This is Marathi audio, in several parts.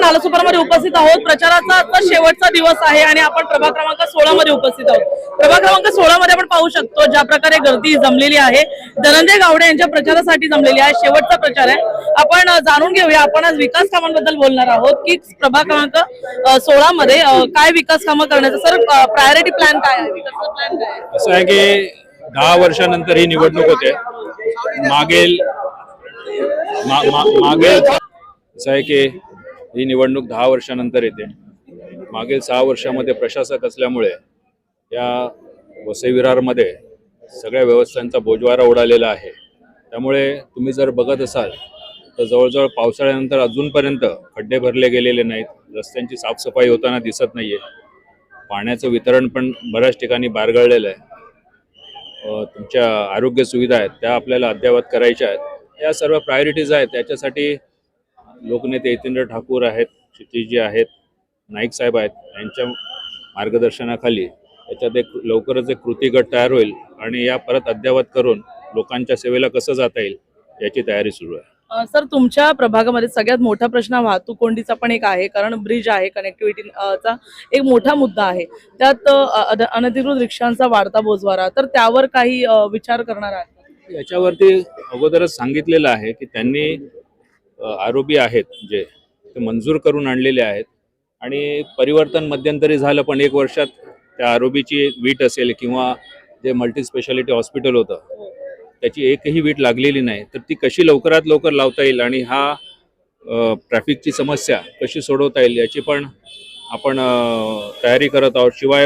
नालासोपारामध्ये उपस्थित आहोत। प्रचाराचा आजचा शेवटचा दिवस आहे आणि आपण प्रभाग क्रमांक 16 मध्ये उपस्थित आहोत। प्रभाग क्रमांक 16 मध्ये आपण पाहू शकतो ज्या प्रकारे गर्दी जमलेली आहे, धनंजय गावडे यांच्या प्रचारासाठी जमलेली आहे। शेवटचा प्रचार आहे। आपण जाणून घेऊया, आपण आज विकास कामांबद्दल बोलणार आहोत की प्रभाग क्रमांक 16 मध्ये काय विकास कामं करण्याचं सर प्रायोरिटी प्लॅन काय आहे, विकास प्लॅन काय आहे? असं आहे की 10 वर्षानंतर ही निवडणूक होते। मागेल असं आहे की ही निवडणूक 10 वर्षानंतर येते। मागील 6 वर्षामध्ये प्रशासक असल्यामुळे या वसई विरारमध्ये सगळ्या व्यवस्थांचा बोजवारा उडालेला आहे। त्यामुळे तुम्ही जर बघत असाल तर जवळजवळ पावसाळ्यानंतर अजूनपर्यंत खड्डे भरले गेलेले नाहीत, रस्त्यांची साफसफाई होताना दिसत नाहीये, पाण्याचं वितरण पण बऱ्याच ठिकाणी बारगळलेलं आहे। तुमच्या आरोग्य सुविधा आहेत त्या आपल्याला अद्ययावत करायच्या आहेत। या सर्व प्रायोरिटीज आहेत। त्याच्यासाठी लोकनेते यतींद्र ठाकूर आहेत, क्षितिजी आहेत, नाईक साहेब आहेत, यांच्या मार्गदर्शनाखाली याच्यात लवकरच एक कृती गट तयार होईल आणि या परत अद्ययावत करून लोकांच्या सेवेला कसं जाता येईल याची तयारी सुरू आहे। सर तुमच्या प्रभागामध्ये सगळ्यात मोठा प्रश्न वाहतूक कोंडीचा पण एक आहे, कारण ब्रिज आहे, कनेक्टिव्हिटीचा एक मोठा मुद्दा आहे। त्यात अनधिकृत रिक्षांचा वाढता बोजवारा, तर त्यावर काही विचार करणार आहे? याच्यावरती अगोदरच सांगितलेलं आहे की त्यांनी आरोपी आहेत जे ते मंजूर करून आणलेले आहेत आणि परिवर्तन मध्यंतरी झालं, पण 1 वर्षात त्या आरोपीची वीट असेल किंवा जे मल्टी स्पेशालिटी हॉस्पिटल होतं त्याची एकही वीट लागलेली नाही, तर ती कशी लवकरात लवकर लावता येईल आणि हा ट्रॅफिकची समस्या कशी सोडवता येईल याची पण आपण तयारी करत आहोत। शिवाय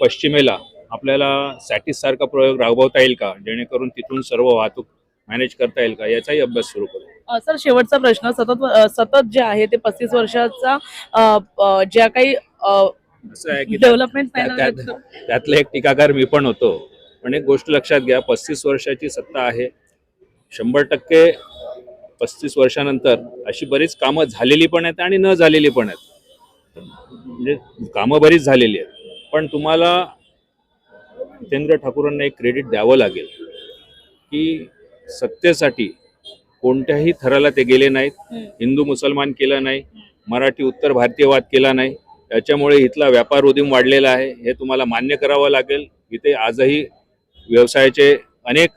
पश्चिमेला आपल्याला सॅटिस सारखा प्रयोग राबवता येईल का, जेणेकरून तिथून सर्व वाहतूक मॅनेज करता येईल का, याचाही अभ्यास सुरू करू। सर शेवटचा प्रश्न, सतत जे आहे ते 35 वर्षाचा ज्या काही असं आहे की डेव्हलपमेंट त्यातले एक टीकाकार मी पण होतो, पण एक गोष्ट लक्षात घ्या, 35 वर्षाची सत्ता आहे। 100% 35 वर्षानंतर अशी बरीच कामं झालेली पण आहेत आणि न झालेली पण आहेत। म्हणजे कामं बरीच झालेली आहेत, पण तुम्हाला यतींद्र ठाकूरांना एक क्रेडिट द्यावं लागेल की सत्तेसाठी कोणत्याही थराला ते गेले नाहीत, हिंदू मुसलमान केलं नाही, मराठी उत्तर भारतीयवाद केला नाही। त्याच्यामुळे इथला व्यापार उदीम वाढलेला आहे, हे तुम्हाला मान्य करावं लागेल। इथे आजही व्यवसायाचे अनेक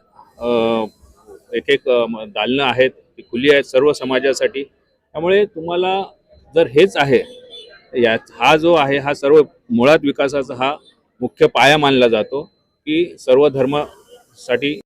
एक दालनं आहेत, ती खुली आहेत सर्व समाजासाठी। त्यामुळे तुम्हाला जर हेच आहे, हा जो आहे हा सर्व मुळात विकासाचा हा मुख्य पाया मानला जातो की सर्व धर्मासाठी